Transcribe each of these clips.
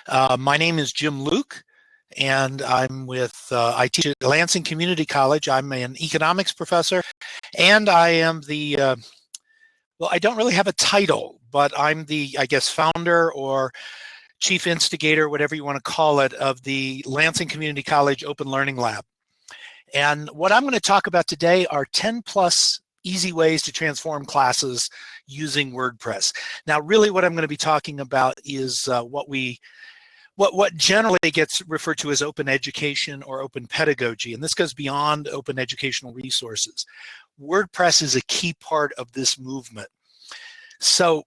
My name is Jim Luke, and I teach at Lansing Community College. I'm an economics professor, and I am well, I don't really have a title, but I'm the, I guess, founder or chief instigator, whatever you want to call it, of the Lansing Community College Open Learning Lab. And what I'm going to talk about today are 10 plus easy ways to transform classes using WordPress. Now, really what I'm going to be talking about is what generally gets referred to as open education or open pedagogy, and this goes beyond open educational resources. WordPress is a key part of this movement. So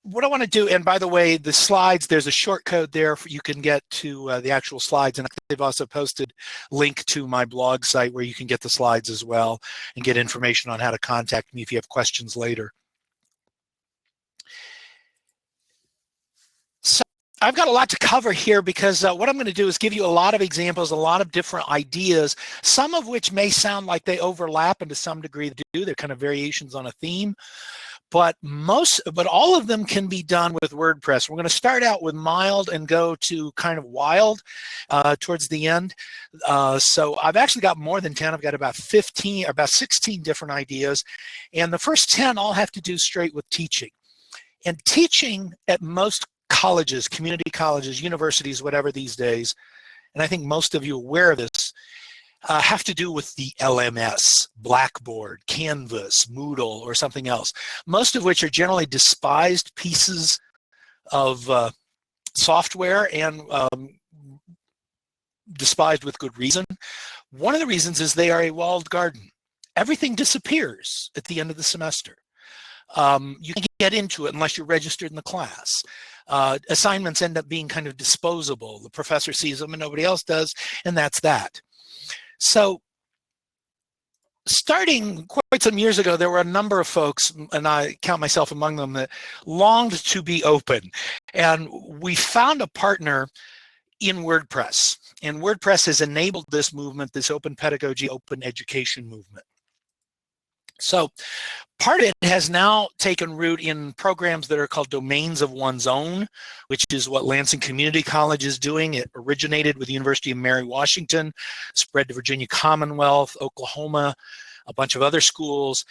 what I want to do, and by the way, the slides, there's a short code there for you can get to the actual slides, and they've also posted a link to my blog site where you can get the slides as well and get information on how to contact me if you have questions later. So I've got a lot to cover here because what I'm going to do is give you a lot of examples, a lot of different ideas, some of which may sound like they overlap, and to some degree they do. They're kind of variations on a theme. But all of them can be done with WordPress. We're going to start out with mild and go to kind of wild towards the end. So I've actually got more than 10. I've got about 15, or about 16 different ideas. And the first 10 all have to do straight with teaching. And teaching at most colleges, community colleges, universities, whatever these days, and I think most of you are aware of this, have to do with the LMS, Blackboard, Canvas, Moodle, or something else, most of which are generally despised pieces of software, and despised with good reason. One of the reasons is they are a walled garden. Everything disappears at the end of the semester. You can't get into it unless you're registered in the class. Assignments end up being kind of disposable. The professor sees them and nobody else does, and that's that. So starting quite some years ago, there were a number of folks, and I count myself among them, that longed to be open. And we found a partner in WordPress. And WordPress has enabled this movement, this open pedagogy, open education movement. So part of it has now taken root in programs that are called domains of one's own, which is what Lansing Community College is doing. It originated with the University of Mary Washington, spread to Virginia Commonwealth, Oklahoma, a bunch of other schools.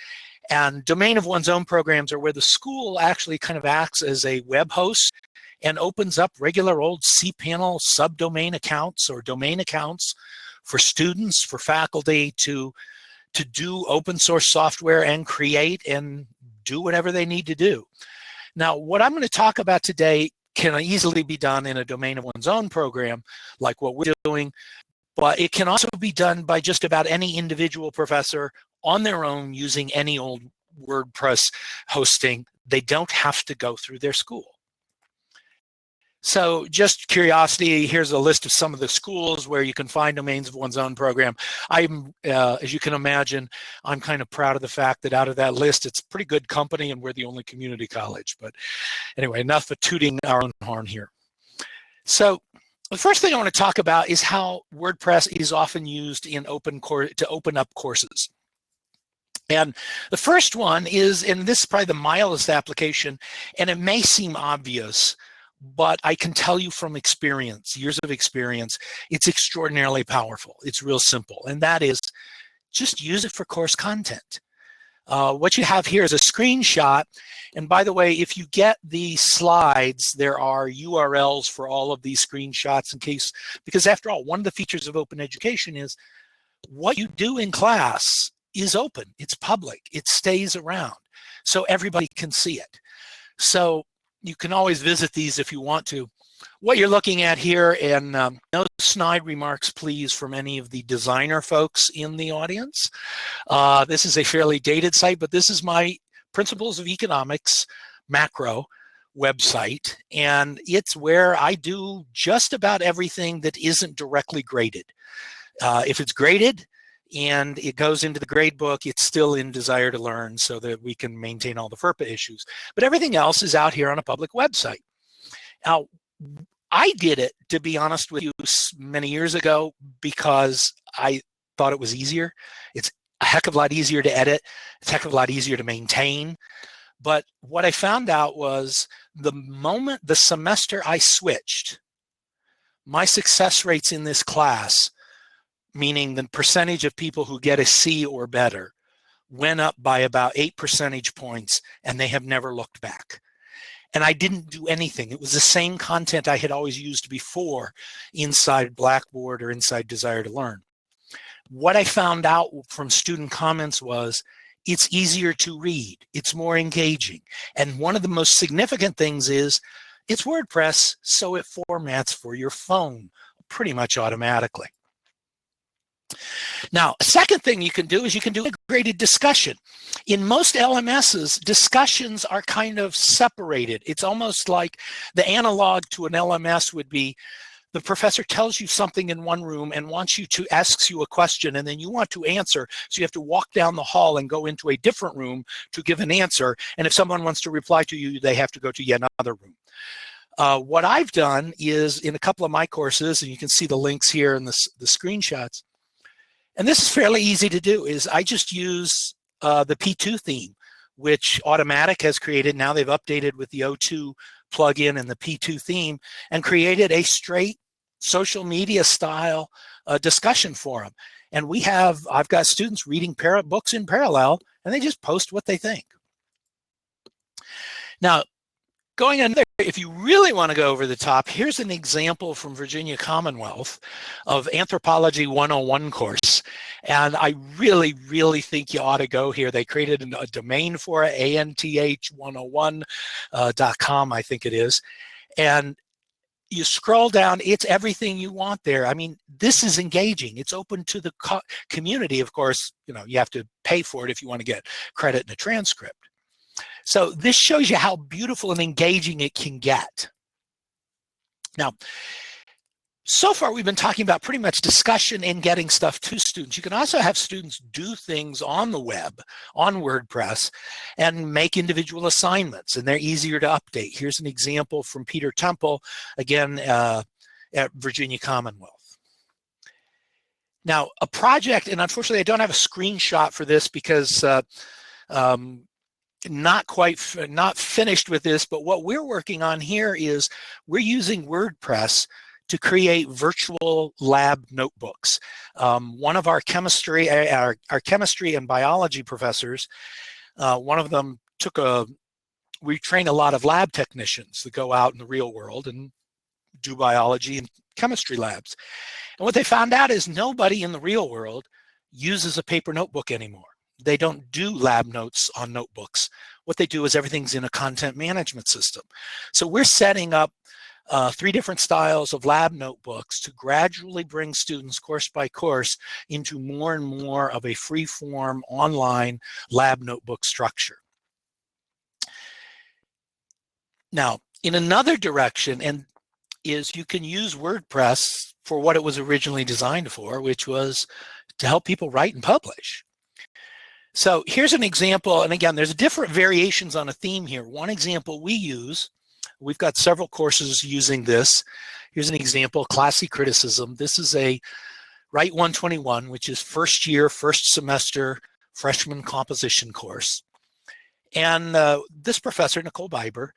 And domain of one's own programs are where the school actually kind of acts as a web host and opens up regular old cPanel subdomain accounts or domain accounts for students, for faculty to do open source software and create and do whatever they need to do. Now, what I'm going to talk about today can easily be done in a domain of one's own program, like what we're doing, but it can also be done by just about any individual professor on their own using any old WordPress hosting. They don't have to go through their school. So just curiosity, here's a list of some of the schools where you can find domains of one's own program. As you can imagine, I'm kind of proud of the fact that out of that list, it's pretty good company and we're the only community college. But anyway, enough of tooting our own horn here. So the first thing I want to talk about is how WordPress is often used in to open up courses. And the first one is, and this is probably the mildest application, and it may seem obvious, but I can tell you from experience, years of experience, it's extraordinarily powerful. It's real simple, and that is just use it for course content. What you have here is a screenshot, and by the way, if you get the slides, there are URLs for all of these screenshots in case, because after all, one of the features of open education is what you do in class is open, it's public, it stays around, so everybody can see it. So you can always visit these if you want to. What you're looking at here, and no snide remarks, please, from any of the designer folks in the audience. This is a fairly dated site, but this is my Principles of Economics macro website, and it's where I do just about everything that isn't directly graded. If it's graded and it goes into the grade book, it's still in Desire to Learn so that we can maintain all the FERPA issues. But everything else is out here on a public website. Now, I did it, to be honest with you, many years ago because I thought it was easier. It's a heck of a lot easier to edit. It's a heck of a lot easier to maintain. But what I found out was the moment, the semester I switched, my success rates in this class, meaning the percentage of people who get a C or better, went up by about 8 percentage points, and they have never looked back. And I didn't do anything. It was the same content I had always used before inside Blackboard or inside Desire to Learn. What I found out from student comments was it's easier to read, it's more engaging. And one of the most significant things is it's WordPress, so it formats for your phone pretty much automatically. Now, a second thing you can do is you can do integrated discussion. In most LMSs, discussions are kind of separated. It's almost like the analog to an LMS would be the professor tells you something in one room and asks you a question, and then you want to answer, so you have to walk down the hall and go into a different room to give an answer. And if someone wants to reply to you, they have to go to yet another room. What I've done is in a couple of my courses, and you can see the links here in the screenshots, and this is fairly easy to do, is I just use the P2 theme, which Automatic has created. Now they've updated with the O2 plugin and the P2 theme and created a straight social media style discussion forum. And I've got students reading books in parallel, and they just post what they think. Now, going on there, if you really want to go over the top, here's an example from Virginia Commonwealth of Anthropology 101 course. And I really, really think you ought to go here. They created a domain for it, anth101.com, I think it is. And you scroll down, it's everything you want there. I mean, this is engaging. It's open to the community. Of course, you have to pay for it if you want to get credit in a transcript. So this shows you how beautiful and engaging it can get. Now, so far we've been talking about pretty much discussion and getting stuff to students. You can also have students do things on the web, on WordPress, and make individual assignments, and they're easier to update. Here's an example from Peter Temple, again, at Virginia Commonwealth. Now, a project, and unfortunately I don't have a screenshot for this because not finished with this, but what we're working on here is we're using WordPress to create virtual lab notebooks. One of our chemistry and biology professors, one of them we train a lot of lab technicians that go out in the real world and do biology and chemistry labs. And what they found out is nobody in the real world uses a paper notebook anymore. They don't do lab notes on notebooks. What they do is everything's in a content management system. So we're setting up 3 different styles of lab notebooks to gradually bring students course by course into more and more of a free-form online lab notebook structure. Now, in another direction, is you can use WordPress for what it was originally designed for, which was to help people write and publish. So here's an example, and again, there's different variations on a theme here. One example we use, we've got several courses using this. Here's an example, Classy Criticism. This is a Write 121, which is first year, first semester freshman composition course. And this professor, Nicole Biber,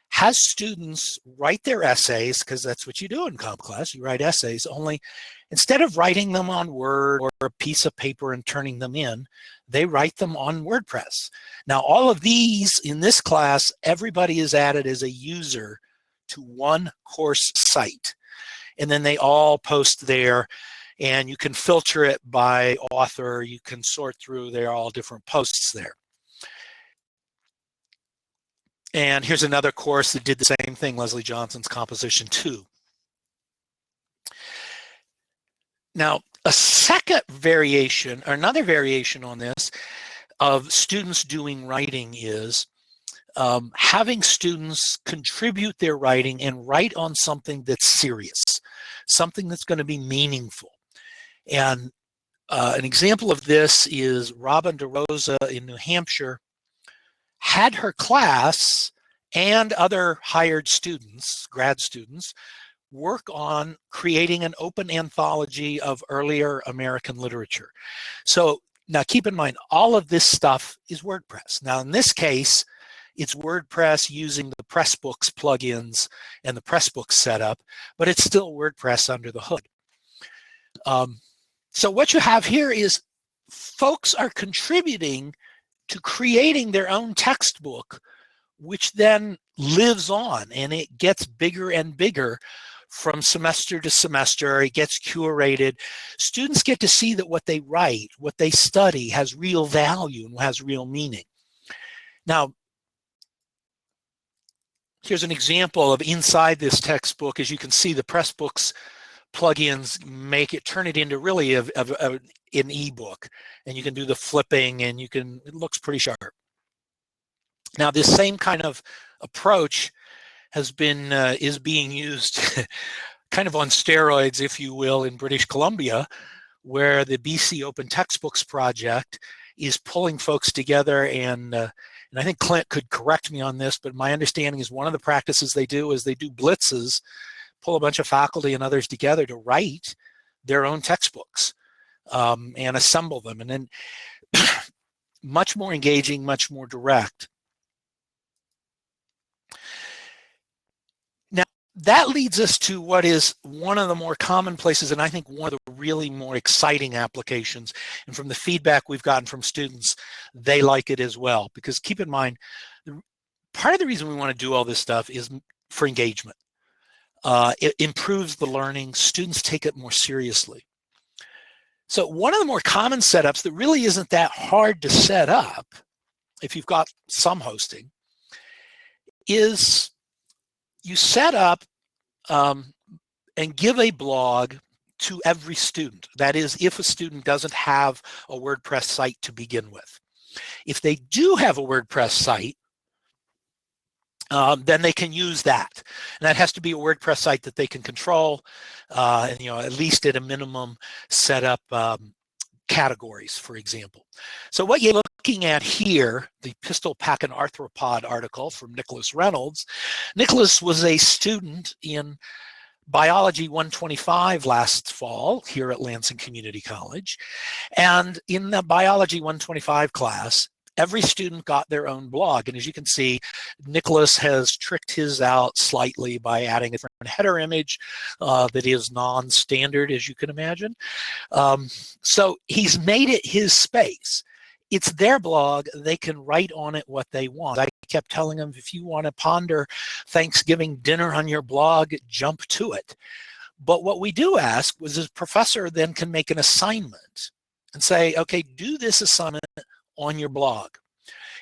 has students write their essays, because that's what you do in comp class, you write essays, only instead of writing them on Word or a piece of paper and turning them in, they write them on WordPress. Now, all of these in this class, everybody is added as a user to one course site. And then they all post there, and you can filter it by author, you can sort through, they're all different posts there. And here's another course that did the same thing, Leslie Johnson's Composition 2. Now, a second variation, or another variation on this, of students doing writing is having students contribute their writing and write on something that's serious, something that's going to be meaningful. And an example of this is Robin DeRosa in New Hampshire had her class and other hired students, grad students, work on creating an open anthology of earlier American literature. So now keep in mind, all of this stuff is WordPress. Now in this case, It's WordPress using the Pressbooks plugins and the Pressbooks setup, but it's still WordPress under the hood. So what you have here is folks are contributing to creating their own textbook, which then lives on and it gets bigger and bigger from semester to semester. It gets curated. Students get to see that what they write, what they study has real value and has real meaning. Now, here's an example of inside this textbook. As you can see, the Pressbooks plugins turn it into really an ebook, and you can do the flipping, and it looks pretty sharp. Now, this same kind of approach is being used kind of on steroids, if you will, in British Columbia, where the BC Open Textbooks Project is pulling folks together, and I think Clint could correct me on this, but my understanding is one of the practices they do is they do blitzes, pull a bunch of faculty and others together to write their own textbooks and assemble them, and then much more engaging, much more direct. Now, that leads us to what is one of the more common places, and I think one of the really more exciting applications. And from the feedback we've gotten from students, they like it as well. Because keep in mind, part of the reason we want to do all this stuff is for engagement. It improves the learning. Students take it more seriously. So one of the more common setups that really isn't that hard to set up, if you've got some hosting, is you set up and give a blog to every student. That is, if a student doesn't have a WordPress site to begin with. If they do have a WordPress site, then they can use that. And that has to be a WordPress site that they can control, and at least at a minimum set up categories, for example. So what you're looking at here, the Pistol Pack and Arthropod article from Nicholas Reynolds. Nicholas was a student in Biology 125 last fall here at Lansing Community College. And in the Biology 125 class, every student got their own blog. And as you can see, Nicholas has tricked his out slightly by adding a different header image that is non-standard, as you can imagine. So he's made it his space. It's their blog. They can write on it what they want. I kept telling them, if you want to ponder Thanksgiving dinner on your blog, jump to it. But what we do ask was the professor then can make an assignment and say, okay, do this assignment on your blog.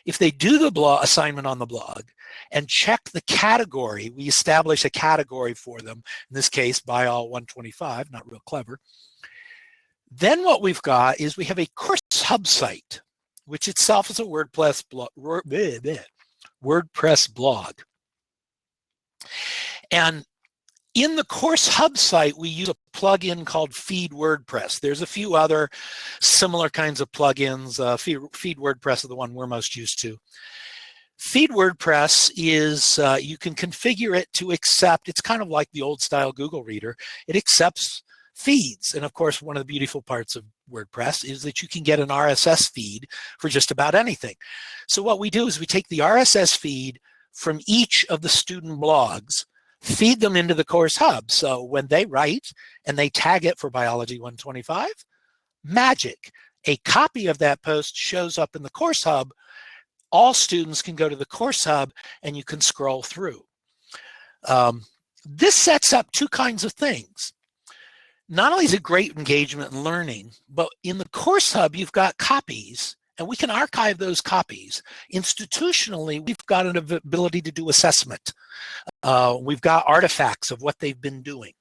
If they do the assignment on the blog and check the category, we establish a category for them, in this case, Bio 125, not real clever. Then what we've got is we have a course hub site, which itself is a WordPress blog. And in the course hub site, we use a plugin called Feed WordPress. There's a few other similar kinds of plugins. Feed WordPress is the one we're most used to. Feed WordPress is, you can configure it to accept, it's kind of like the old style Google Reader. It accepts feeds. And of course, one of the beautiful parts of WordPress is that you can get an RSS feed for just about anything. So what we do is we take the RSS feed from each of the student blogs, feed them into the course hub. So when they write and they tag it for Biology 125, magic. A copy of that post shows up in the course hub. All students can go to the course hub and you can scroll through. This sets up two kinds of things. Not only is it great engagement and learning, but in the course hub, you've got copies, and we can archive those copies. Institutionally, we've got an ability to do assessment. We've got artifacts of what they've been doing.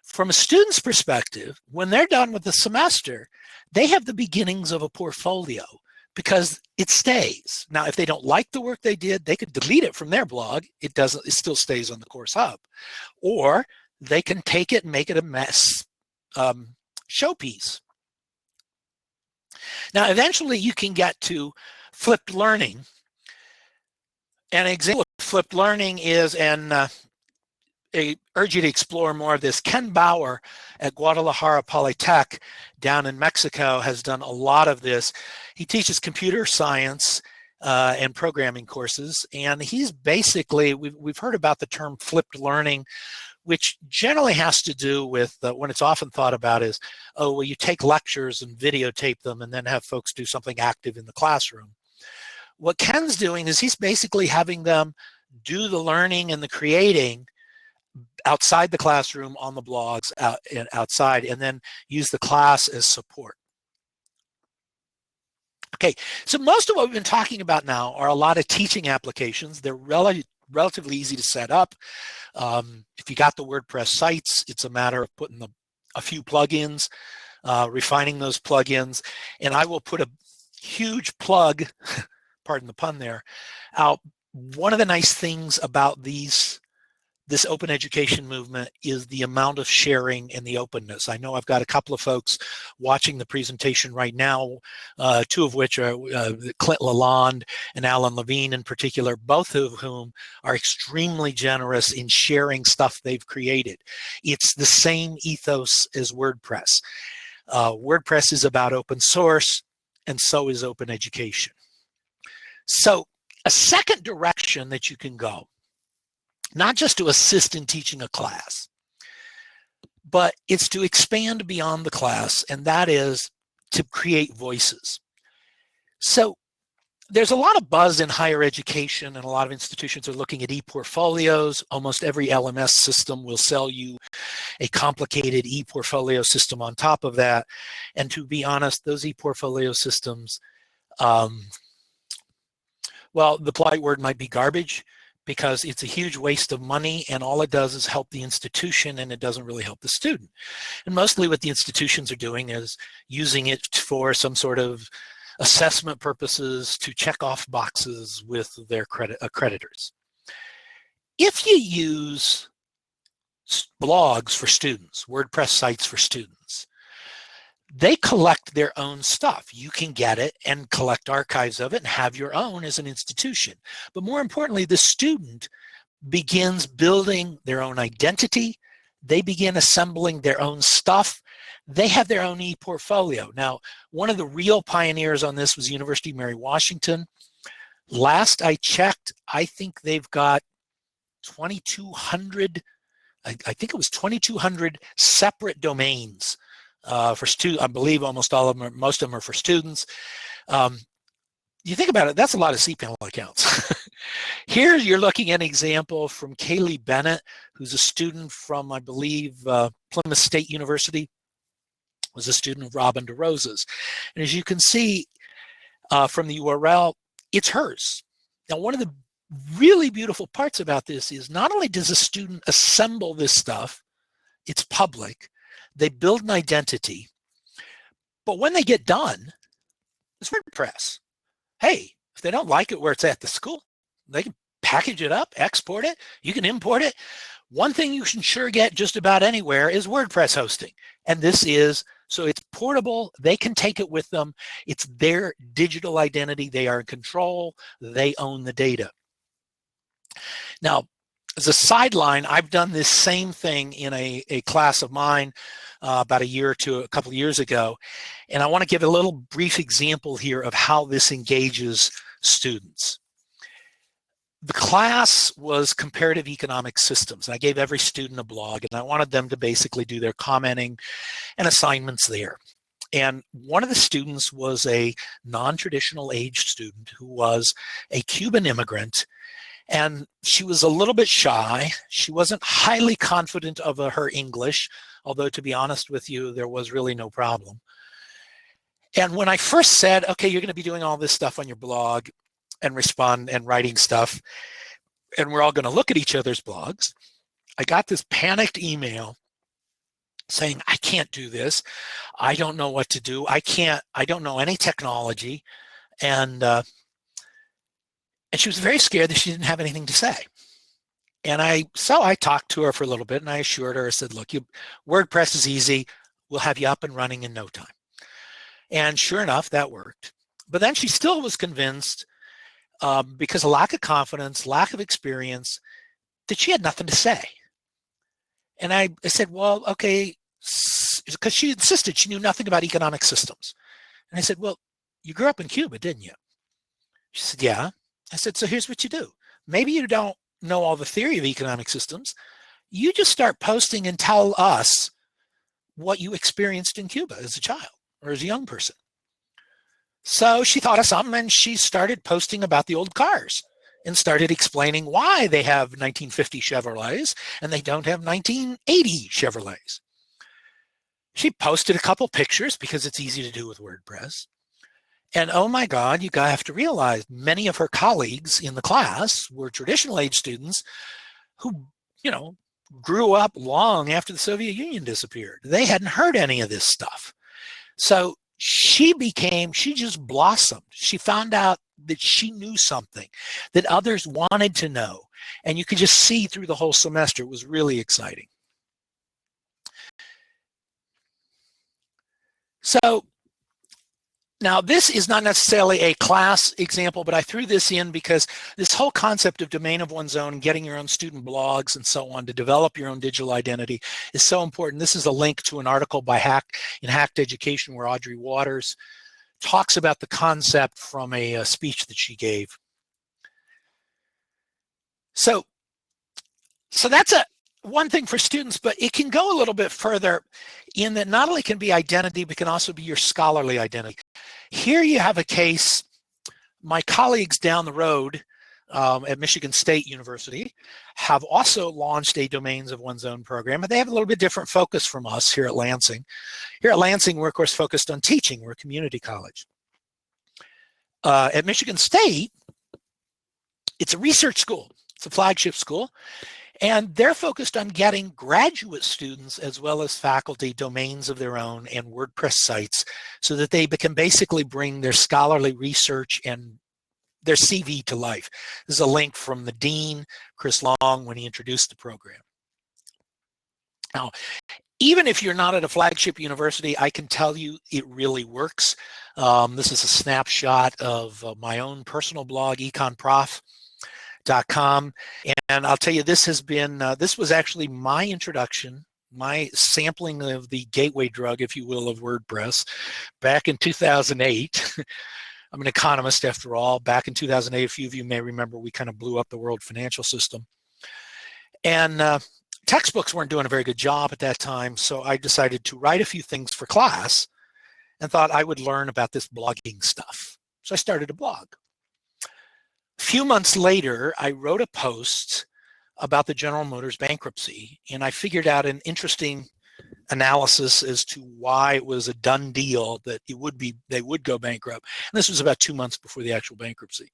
From a student's perspective, when they're done with the semester, they have the beginnings of a portfolio because it stays. Now, if they don't like the work they did, they could delete it from their blog. It still stays on the course hub. Or they can take it and make it a mess showpiece. Now, eventually you can get to flipped learning. An example of flipped learning is, and I urge you to explore more of this, Ken Bauer at Guadalajara Polytech down in Mexico has done a lot of this. He teaches computer science and programming courses. And he's basically, we've heard about the term flipped learning, which generally has to do with when it's often thought about is, oh, well, you take lectures and videotape them and then have folks do something active in the classroom. What Ken's doing is he's basically having them do the learning and the creating outside the classroom, on the blogs, outside, and then use the class as support. Okay, so most of what we've been talking about now are a lot of teaching applications. They're relatively easy to set up. If you got the WordPress sites, it's a matter of putting a few plugins, refining those plugins, and I will put a huge plug, pardon the pun there, out. One of the nice things about this open education movement is the amount of sharing and the openness. I know I've got a couple of folks watching the presentation right now, two of which are Clint Lalonde and Alan Levine in particular, both of whom are extremely generous in sharing stuff they've created. It's the same ethos as WordPress. WordPress is about open source, and so is open education. So a second direction that you can go, not just to assist in teaching a class, but it's to expand beyond the class, and that is to create voices. So there's a lot of buzz in higher education, and a lot of institutions are looking at e-portfolios. Almost every LMS system will sell you a complicated e-portfolio system on top of that. And to be honest, those e-portfolio systems, well, the polite word might be garbage, because it's a huge waste of money, and all it does is help the institution, and it doesn't really help the student. And mostly what the institutions are doing is using it for some sort of assessment purposes, to check off boxes with their accreditors. If you use blogs for students, WordPress sites for students, they collect their own stuff. You can get it and collect archives of it and have your own as an institution. But more importantly, the student begins building their own identity. They begin assembling their own stuff. They have their own e-portfolio. Now, one of the real pioneers on this was University of Mary Washington. Last I checked, I think they've got 2,200, I think it was 2,200 separate domains for students. I believe almost all of them, most of them are for students. You think about it, that's a lot of cPanel accounts. Here you're looking at an example from Kaylee Bennett, who's a student from, I believe, Plymouth State University, was a student of Robin DeRosa's. And as you can see from the URL, it's hers. Now, one of the really beautiful parts about this is not only does a student assemble this stuff, it's public, they build an identity, but when they get done, it's WordPress. Hey, if they don't like it where it's at the school, they can package it up, export it, you can import it. One thing you can sure get just about anywhere is WordPress hosting. And this is, so it's portable, they can take it with them, it's their digital identity, they are in control, they own the data. Now, as a sideline, I've done this same thing in a class of mine about a couple of years ago. And I want to give a little brief example here of how this engages students. The class was comparative economic systems. I gave every student a blog, and I wanted them to basically do their commenting and assignments there. And one of the students was a non-traditional aged student who was a Cuban immigrant. And she was a little bit shy. She wasn't highly confident of her English, although to be honest with you, there was really no problem. And when I first said, okay, you're going to be doing all this stuff on your blog and respond and writing stuff, and we're all going to look at each other's blogs, I got this panicked email saying, I can't do this. I don't know what to do. I don't know any technology. And she was very scared that she didn't have anything to say. And so I talked to her for a little bit, and I assured her, I said, look, WordPress is easy. We'll have you up and running in no time. And sure enough, that worked. But then she still was convinced, because of lack of confidence, lack of experience, that she had nothing to say. And I said, well, okay, because she insisted she knew nothing about economic systems. And I said, well, you grew up in Cuba, didn't you? She said, yeah. I said, so here's what you do. Maybe you don't know all the theory of economic systems. You just start posting and tell us what you experienced in Cuba as a child or as a young person. So she thought of something and she started posting about the old cars and started explaining why they have 1950 Chevrolets and they don't have 1980 Chevrolets. She posted a couple pictures because it's easy to do with WordPress. And oh my God, you have to realize many of her colleagues in the class were traditional age students who, grew up long after the Soviet Union disappeared. They hadn't heard any of this stuff. So she just blossomed. She found out that she knew something that others wanted to know. And you could just see through the whole semester. It was really exciting. So now, this is not necessarily a class example, but I threw this in because this whole concept of domain of one's own, getting your own student blogs and so on to develop your own digital identity is so important. This is a link to an article by Hacked Education where Audrey Waters talks about the concept from a speech that she gave. So that's one thing for students, but it can go a little bit further in that not only can be identity, but can also be your scholarly identity. Here you have a case, my colleagues down the road at Michigan State University have also launched a domains of one's own program, and they have a little bit different focus from us here at Lansing. Here at Lansing, we're of course focused on teaching. We're a community college. At Michigan State, it's a research school. It's a flagship school. And they're focused on getting graduate students as well as faculty domains of their own and WordPress sites so that they can basically bring their scholarly research and their CV to life. This is a link from the dean, Chris Long, when he introduced the program. Now, even if you're not at a flagship university, I can tell you it really works. This is a snapshot of my own personal blog, econprof.com. And I'll tell you, this has been, this was actually my introduction, my sampling of the gateway drug, if you will, of WordPress back in 2008. I'm an economist after all. Back in 2008, a few of you may remember, we kind of blew up the world financial system. And textbooks weren't doing a very good job at that time. So I decided to write a few things for class and thought I would learn about this blogging stuff. So I started a blog. A few months later, I wrote a post about the General Motors bankruptcy, and I figured out an interesting analysis as to why it was a done deal that they would go bankrupt. And this was about 2 months before the actual bankruptcy.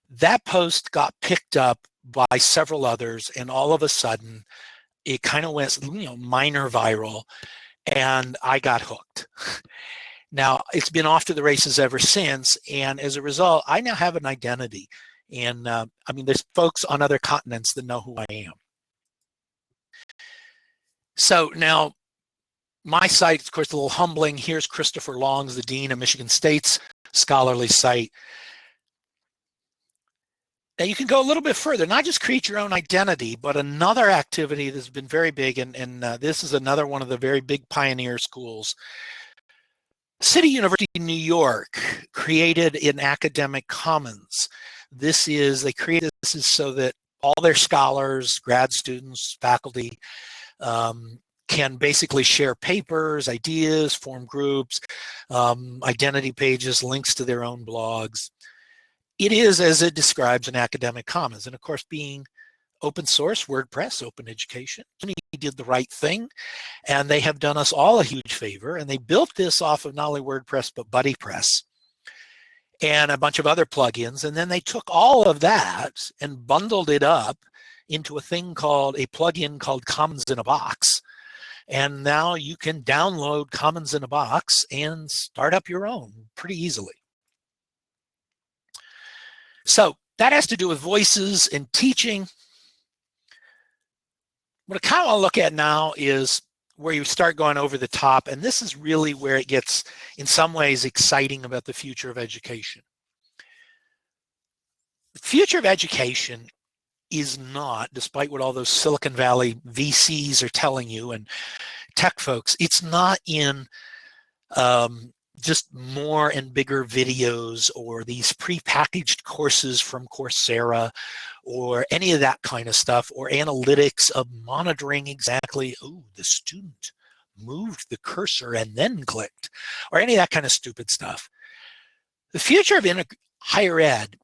That post got picked up by several others, and all of a sudden, it kind of went, minor viral, and I got hooked. Now, it's been off to the races ever since, and as a result, I now have an identity. And there's folks on other continents that know who I am. So now, my site, of course, a little humbling. Here's Christopher Long's, the dean of Michigan State's scholarly site. Now, you can go a little bit further, not just create your own identity, but another activity that's been very big, and this is another one of the very big pioneer schools. City University of New York created an academic commons. They created this so that all their scholars, grad students, faculty can basically share papers, ideas, form groups, identity pages, links to their own blogs. It is, as it describes, an academic commons. And of course, being open source, WordPress, open education, he did the right thing. And they have done us all a huge favor. And they built this off of not only WordPress, but BuddyPress and a bunch of other plugins. And then they took all of that and bundled it up into a plugin called Commons in a Box. And now you can download Commons in a Box and start up your own pretty easily. So that has to do with voices and teaching. What I kind of want to look at now is where you start going over the top, and this is really where it gets, in some ways, exciting about the future of education. The future of education is not, despite what all those Silicon Valley VCs are telling you and tech folks, it's not in just more and bigger videos or these prepackaged courses from Coursera or any of that kind of stuff, or analytics of monitoring exactly, oh, the student moved the cursor and then clicked, or any of that kind of stupid stuff. The future of higher ed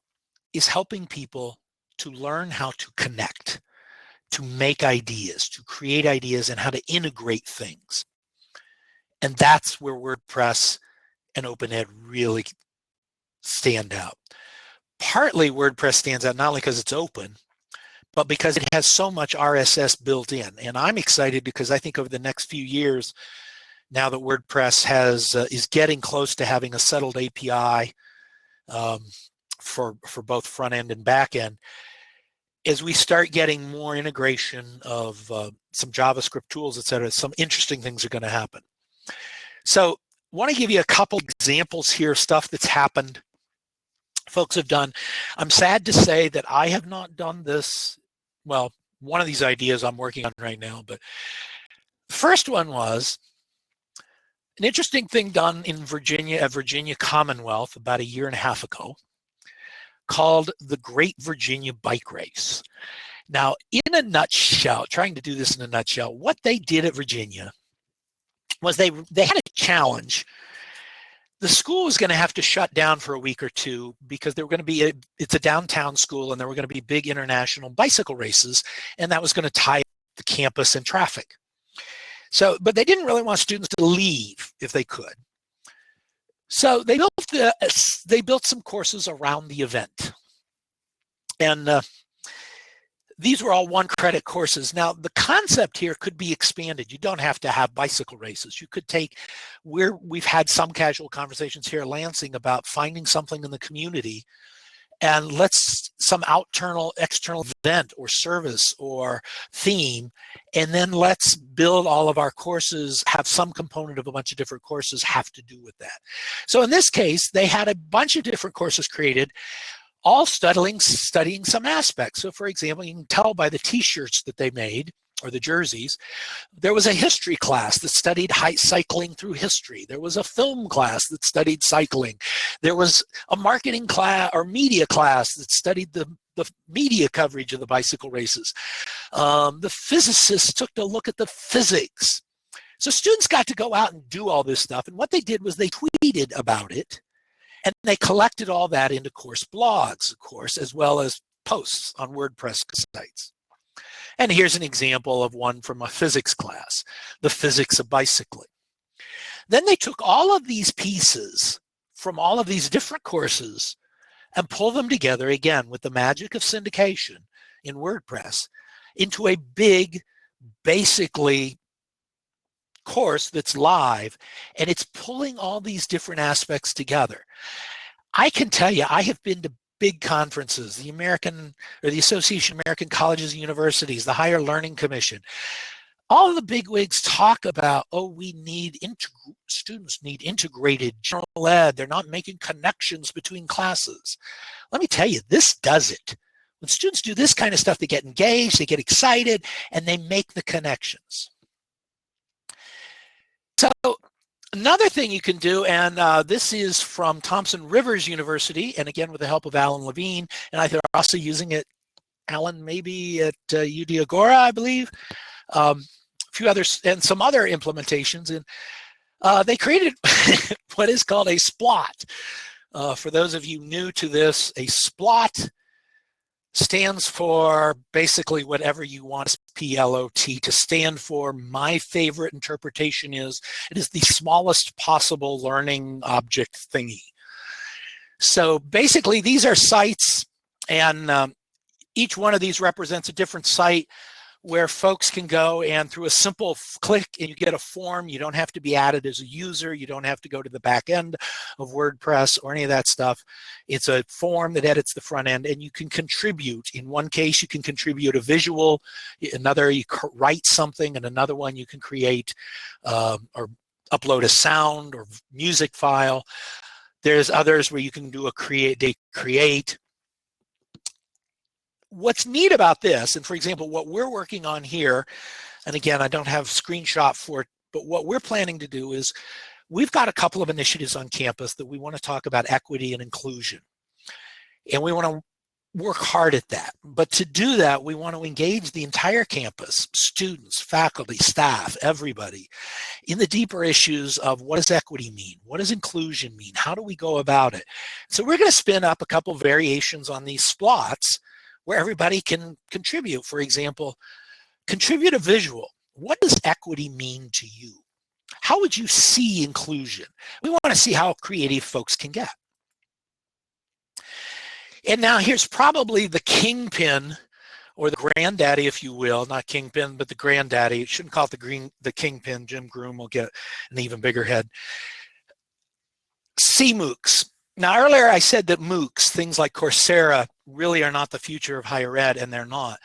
is helping people to learn how to connect, to make ideas, to create ideas, and how to integrate things. And that's where WordPress and Open Ed really stand out. Partly WordPress stands out not only because it's open, but because it has so much RSS built in. And I'm excited because I think over the next few years, now that WordPress is getting close to having a settled API for both front end and back end, as we start getting more integration of some JavaScript tools, et cetera, some interesting things are going to happen. So I want to give you a couple examples here of stuff that's happened, folks have done. I'm sad to say that I have not done this. Well, one of these ideas I'm working on right now, but the first one was an interesting thing done in Virginia, at Virginia Commonwealth about 1.5 years ago, called the Great Virginia Bike Race. Now, in a nutshell, trying to do this in a nutshell, what they did at Virginia was they had a challenge. The school was going to have to shut down for a week or two because there were going to be it's a downtown school, and there were going to be big international bicycle races, and that was going to tie up the campus and traffic. So, but they didn't really want students to leave if they could. So they built some courses around the event, and these were all 1-credit courses. Now, the concept here could be expanded. You don't have to have bicycle races. You could take, we've had some casual conversations here at Lansing about finding something in the community, and some external event or service or theme, and then let's build all of our courses, have some component of a bunch of different courses have to do with that. So in this case, they had a bunch of different courses created, all studying some aspects. So for example, you can tell by the t-shirts that they made, or the jerseys, there was a history class that studied cycling through history. There was a film class that studied cycling. There was a marketing class or media class that studied the media coverage of the bicycle races. The physicists took a look at the physics. So students got to go out and do all this stuff. And what they did was they tweeted about it, and they collected all that into course blogs, of course, as well as posts on WordPress sites. And here's an example of one from a physics class, the physics of bicycling. Then they took all of these pieces from all of these different courses and pulled them together, again, with the magic of syndication in WordPress, into a big, basically, course that's live, and it's pulling all these different aspects together. I can tell you, I have been to big conferences, the Association of American Colleges and Universities, the Higher Learning Commission. All of the bigwigs talk about, oh, students need integrated general ed. They're not making connections between classes. Let me tell you, this does it. When students do this kind of stuff, they get engaged, they get excited, and they make the connections. So another thing you can do, and this is from Thompson Rivers University, and again with the help of Alan Levine, and I think they're also using it, Alan, maybe at UD Agora, I believe, a few others, and some other implementations. And they created what is called a splot. For those of you new to this, a splot stands for basically whatever you want PLOT to stand for. My favorite interpretation is it is the smallest possible learning object thingy. So basically these are sites, and each one of these represents a different site where folks can go and through a simple click and you get a form. You don't have to be added as a user. You don't have to go to the back end of WordPress or any of that stuff. It's a form that edits the front end, and you can contribute. In one case, you can contribute a visual. Another, you write something, and another one you can create or upload a sound or music file. There's others where you can do a create. What's neat about this, and for example, what we're working on here, and again, I don't have a screenshot for it, but what we're planning to do is we've got a couple of initiatives on campus that we want to talk about equity and inclusion. And we want to work hard at that. But to do that, we want to engage the entire campus, students, faculty, staff, everybody, in the deeper issues of what does equity mean? What does inclusion mean? How do we go about it? So we're going to spin up a couple variations on these splots where everybody can contribute. For example, contribute a visual. What does equity mean to you? How would you see inclusion? We want to see how creative folks can get. And now here's probably the kingpin, or the granddaddy, if you will, not kingpin, but the granddaddy. You shouldn't call it the kingpin. Jim Groom will get an even bigger head. CMOOCs. Now, earlier I said that MOOCs, things like Coursera, really are not the future of higher ed, and they're not.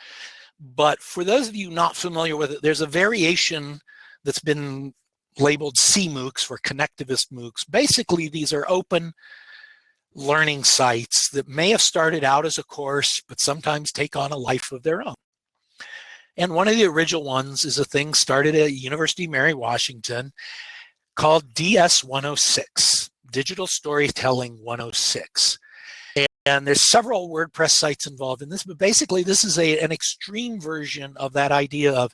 But for those of you not familiar with it, there's a variation that's been labeled CMOOCs for connectivist MOOCs. Basically, these are open learning sites that may have started out as a course, but sometimes take on a life of their own. And one of the original ones is a thing started at University of Mary Washington called DS106, Digital Storytelling 106. And there's several WordPress sites involved in this, but basically this is an extreme version of that idea of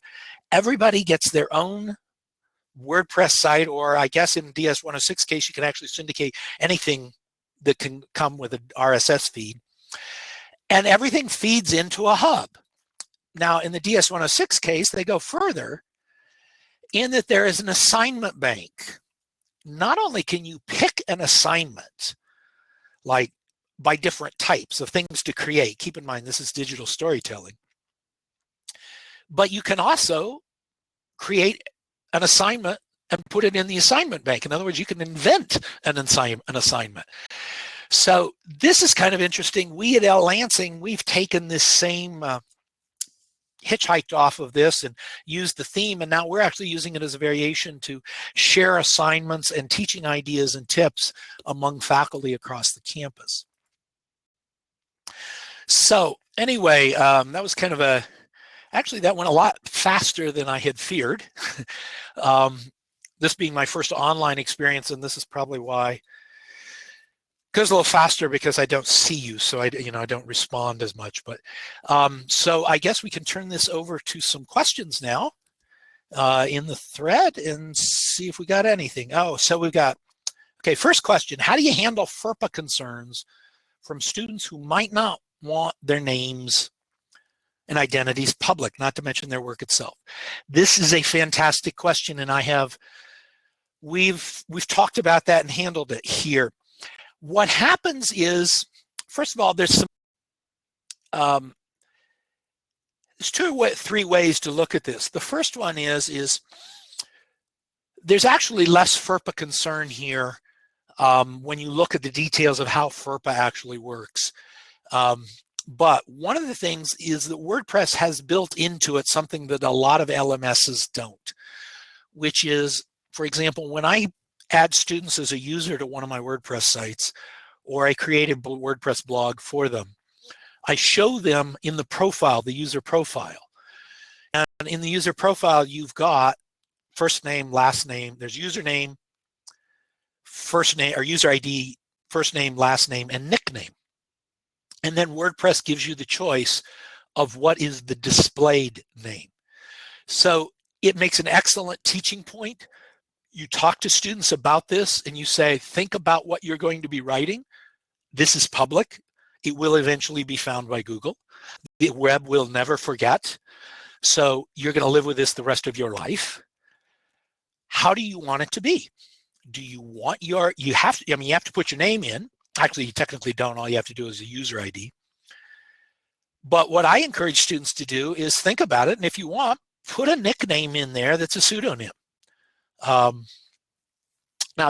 everybody gets their own WordPress site, or I guess in DS106 case, you can actually syndicate anything that can come with an RSS feed, and everything feeds into a hub. Now in the DS106 case, they go further in that there is an assignment bank. Not only can you pick an assignment, like by different types of things to create, keep in mind this is digital storytelling, but you can also create an assignment and put it in the assignment bank. In other words, you can invent an assignment. So this is kind of interesting. We at Lansing, we've taken this same hitchhiked off of this and used the theme, and now we're actually using it as a variation to share assignments and teaching ideas and tips among faculty across the campus. So anyway, that was kind of actually that went a lot faster than I had feared. This being my first online experience, and this is probably why it goes a little faster, because I don't see you, so I don't respond as much. But so I guess we can turn this over to some questions now in the thread and see if we got anything. Oh, so we've got, okay, first question: how do you handle FERPA concerns from students who might not want their names and identities public, not to mention their work itself? This is a fantastic question, and we've talked about that and handled it here. What happens is, first of all, there's three ways to look at this. The first one is there's actually less FERPA concern here when you look at the details of how FERPA actually works. But one of the things is that WordPress has built into it something that a lot of LMSs don't, which is, for example, when I add students as a user to one of my WordPress sites, or I create a WordPress blog for them, I show them in the profile, the user profile. And in the user profile, you've got first name, last name, there's username, first name, or user ID, first name, last name, and nickname. And then WordPress gives you the choice of what is the displayed name. So it makes an excellent teaching point. You talk to students about this and you say, think about what you're going to be writing. This is public. It will eventually be found by Google. The web will never forget. So you're going to live with this the rest of your life. How do you want it to be? Do you want you have to put your name in. Actually, you technically don't. All you have to do is a user ID. But what I encourage students to do is think about it. And if you want, put a nickname in there that's a pseudonym. Now,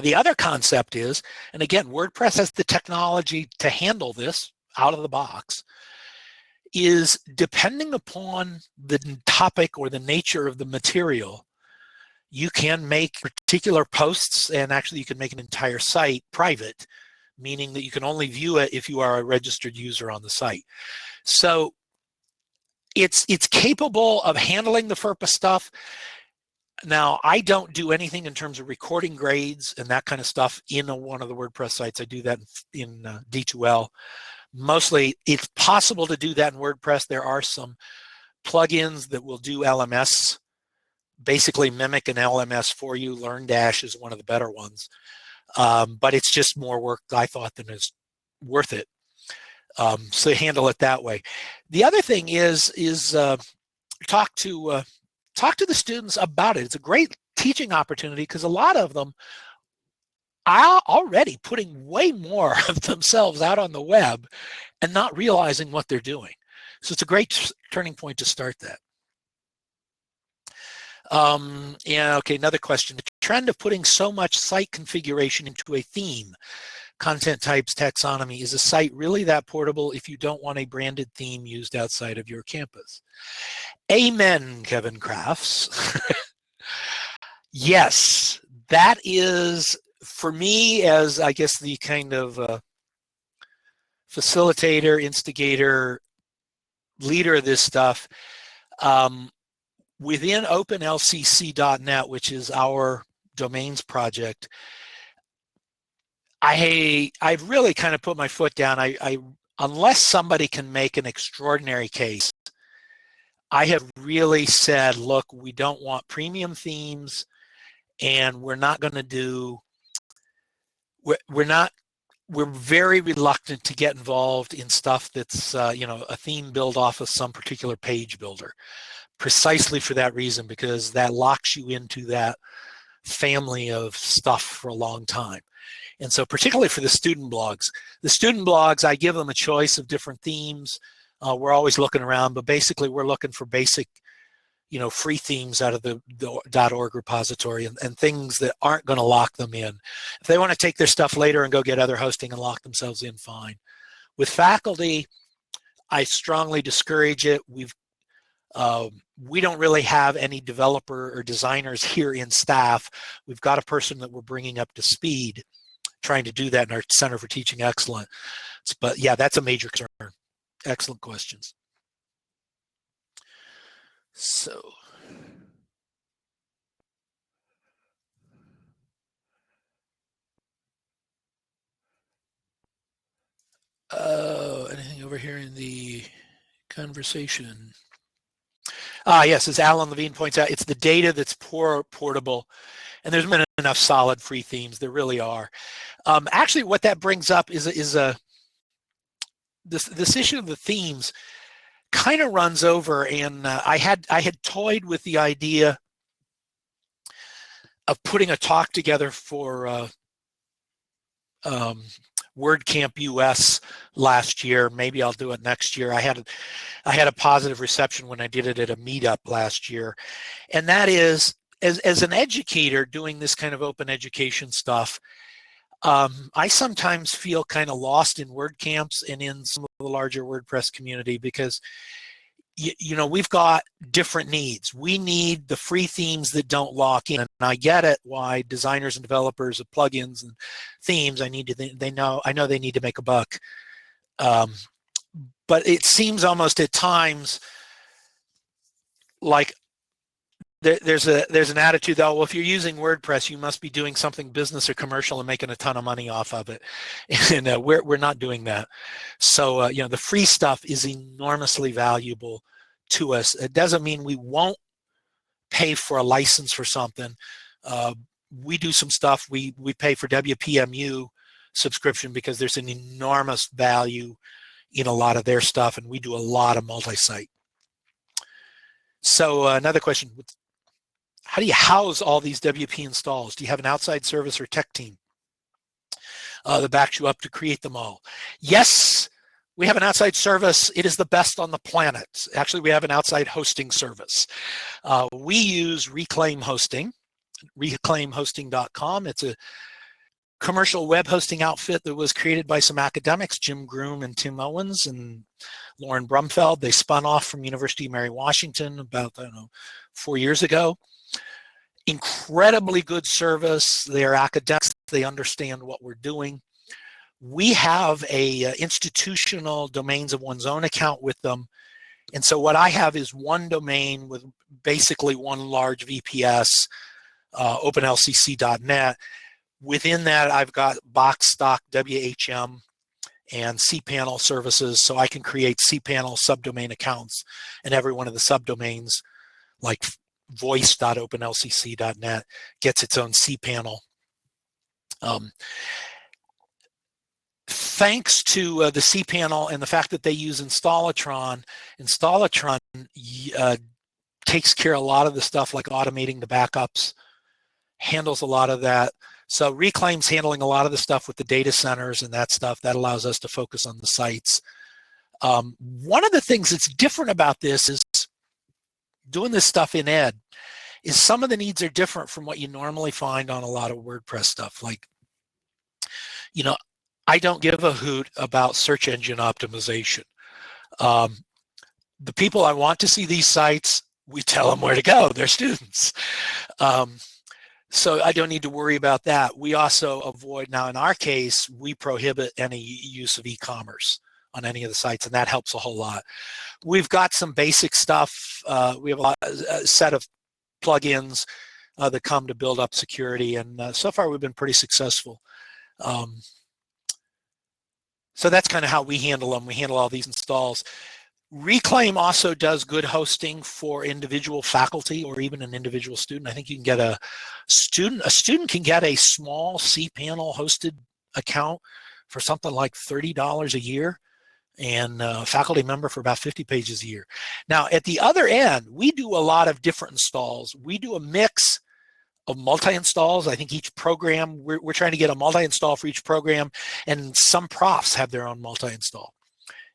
the other concept is, and again, WordPress has the technology to handle this out of the box, is depending upon the topic or the nature of the material, you can make particular posts, and actually you can make an entire site private, meaning that you can only view it if you are a registered user on the site. So it's capable of handling the FERPA stuff. Now, I don't do anything in terms of recording grades and that kind of stuff in one of the WordPress sites. I do that in D2L. Mostly, it's possible to do that in WordPress. There are some plugins that will do LMS, basically mimic an LMS for you. LearnDash is one of the better ones. But it's just more work, I thought, than is worth it. So handle it that way. The other thing is talk to the students about it. It's a great teaching opportunity because a lot of them are already putting way more of themselves out on the web and not realizing what they're doing. So it's a great turning point to start that. Yeah, okay, another question. The trend of putting so much site configuration into a theme, content types, taxonomy, is a site really that portable if you don't want a branded theme used outside of your campus? Amen, Kevin Crafts. Yes, that is, for me, as I guess the kind of facilitator, instigator, leader of this stuff, within openlcc.net, which is our domains project, I've really kind of put my foot down. Unless somebody can make an extraordinary case, I have really said, look, we don't want premium themes, and we're not going to do, we're very reluctant to get involved in stuff that's, a theme build off of some particular page builder, precisely for that reason, because that locks you into that family of stuff for a long time. And so particularly for the student blogs, I give them a choice of different themes. We're always looking around, but basically we're looking for basic, free themes out of the .org repository and things that aren't going to lock them in. If they want to take their stuff later and go get other hosting and lock themselves in, fine. With faculty, I strongly discourage it. We don't really have any developer or designers here in staff. We've got a person that we're bringing up to speed, trying to do that in our Center for Teaching Excellence. But yeah, that's a major concern. Excellent questions. So, anything over here in the conversation? Yes, as Alan Levine points out, it's the data that's portable, and there's been enough solid free themes. There really are. Actually, what that brings up is this issue of the themes kind of runs over, and I had toyed with the idea of putting a talk together for WordCamp US last year. Maybe I'll do it next year. I had a positive reception when I did it at a meetup last year, and that is, as an educator doing this kind of open education stuff, I sometimes feel kind of lost in WordCamps and in some of the larger WordPress community because we've got different needs. We need the free themes that don't lock in, and I get it why designers and developers of plugins and themes, I know they need to make a buck. But it seems almost at times like there's an attitude that, well, if you're using WordPress, you must be doing something business or commercial and making a ton of money off of it, and we're not doing that. So the free stuff is enormously valuable to us. It doesn't mean we won't pay for a license for something. We do some stuff. We pay for WPMU subscription because there's an enormous value in a lot of their stuff, and we do a lot of multi-site. So another question. How do you house all these WP installs? Do you have an outside service or tech team that backs you up to create them all? Yes, we have an outside service. It is the best on the planet. Actually, we have an outside hosting service. We use Reclaim Hosting, reclaimhosting.com. It's a commercial web hosting outfit that was created by some academics, Jim Groom and Tim Owens and Lauren Brumfeld. They spun off from University of Mary Washington about, 4 years ago. Incredibly good service. They're academics. They understand what we're doing. We have a institutional domains of one's own account with them, And so what I have is one domain with basically one large VPS, openlcc.net. Within that, I've got box stock WHM and cPanel services, so I can create cPanel subdomain accounts, and every one of the subdomains, like voice.openlcc.net, gets its own cPanel. Thanks to the cPanel and the fact that they use Installatron takes care of a lot of the stuff like automating the backups, handles a lot of that. So Reclaim's handling a lot of the stuff with the data centers and that stuff. That allows us to focus on the sites. One of the things that's different about this is doing this stuff in ed is some of the needs are different from what you normally find on a lot of WordPress stuff. Like, you know, I don't give a hoot about search engine optimization. The people I want to see these sites, we tell them where to go. They're students. So I don't need to worry about that. We also avoid, now in our case, we prohibit any use of e-commerce on any of the sites, and that helps a whole lot. We've got some basic stuff. We have a set of plugins that come to build up security, and so far we've been pretty successful. So that's kind of how we handle them. We handle all these installs. Reclaim also does good hosting for individual faculty or even an individual student. I think you can get a student can get a small cPanel hosted account for something like $30 a year, and a faculty member for about 50 pages a year. Now, at the other end, we do a lot of different installs. We do a mix of multi-installs. I think each program, we're trying to get a multi-install for each program, and some profs have their own multi-install.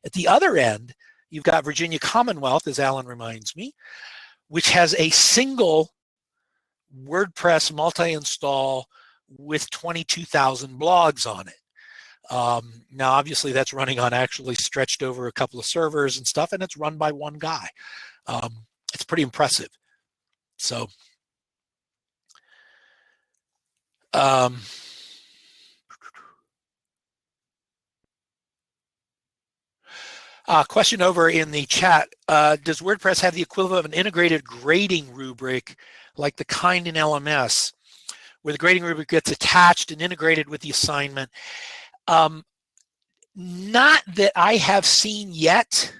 At the other end, you've got Virginia Commonwealth, as Alan reminds me, which has a single WordPress multi-install with 22,000 blogs on it. Now, obviously, that's running on actually stretched over a couple of servers and stuff, and it's run by one guy. It's pretty impressive. So, question over in the chat. Does WordPress have the equivalent of an integrated grading rubric like the kind in LMS, where the grading rubric gets attached and integrated with the assignment? Not that I have seen yet,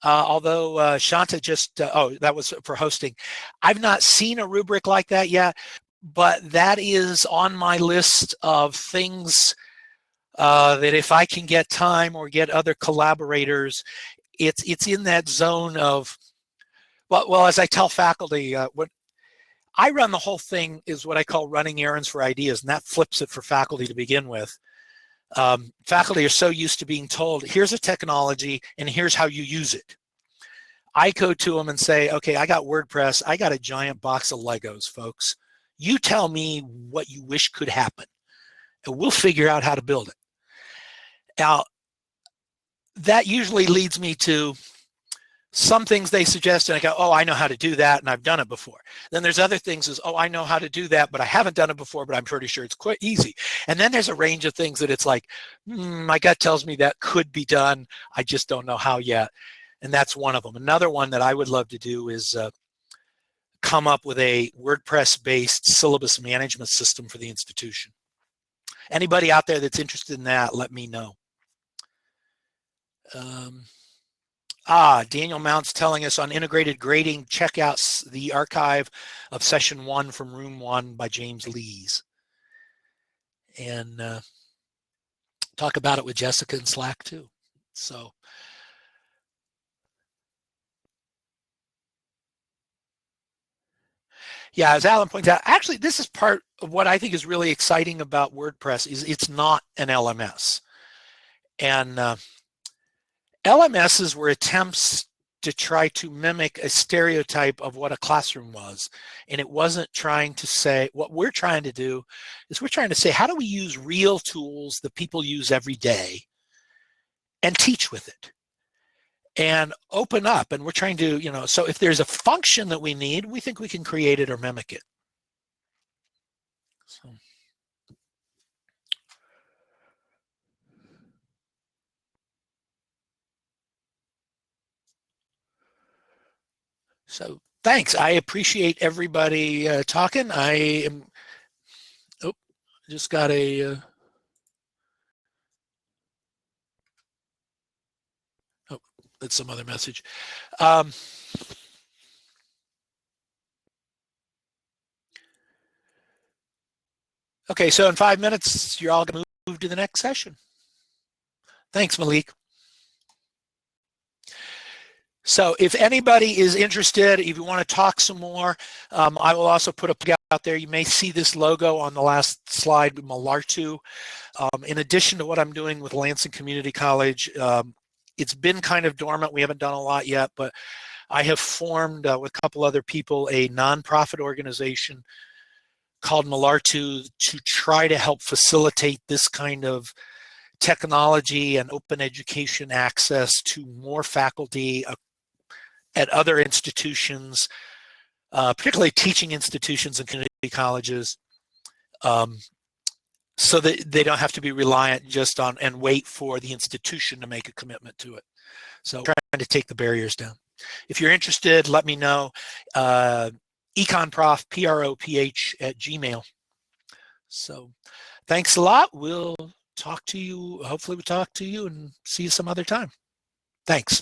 although Shanta just, oh, that was for hosting. I've not seen a rubric like that yet, but that is on my list of things that if I can get time or get other collaborators, it's in that zone of, well, as I tell faculty, what I run the whole thing is what I call running errands for ideas, and that flips it for faculty to begin with. Faculty are so used to being told, here's a technology and here's how you use it. I go to them and say, okay, I got WordPress. I got a giant box of Legos, folks. You tell me what you wish could happen, and we'll figure out how to build it. Now, that usually leads me to some things they suggest, and I go, oh, I know how to do that, and I've done it before. Then there's other things as, oh, I know how to do that, but I haven't done it before, but I'm pretty sure it's quite easy. And then there's a range of things that it's like, my gut tells me that could be done. I just don't know how yet. And that's one of them. Another one that I would love to do is come up with a WordPress-based syllabus management system for the institution. Anybody out there that's interested in that, let me know. Daniel Mount's telling us on integrated grading, check out the archive of session 1 from room 1 by James Lees. And talk about it with Jessica in Slack too. So, yeah, as Alan points out, actually, this is part of what I think is really exciting about WordPress is it's not an LMS. And LMSs were attempts to try to mimic a stereotype of what a classroom was. And it wasn't trying to say, what we're trying to do is we're trying to say, how do we use real tools that people use every day and teach with it and open up? And we're trying to, so if there's a function that we need, we think we can create it or mimic it. So. So thanks. I appreciate everybody talking. I am, oh, just got a, oh, that's some other message. Okay, so in 5 minutes, you're all going to move to the next session. Thanks, Malik. So if anybody is interested, if you want to talk some more, I will also put a plug out there. You may see this logo on the last slide with Malartu. In addition to what I'm doing with Lansing Community College, it's been kind of dormant. We haven't done a lot yet, but I have formed with a couple other people a nonprofit organization called Malartu to try to help facilitate this kind of technology and open education access to more faculty at other institutions, particularly teaching institutions and community colleges, so that they don't have to be reliant just on and wait for the institution to make a commitment to it. So trying to take the barriers down. If you're interested, let me know. econprof, PROPH at Gmail. So thanks a lot. We'll talk to you. Hopefully we'll talk to you and see you some other time. Thanks.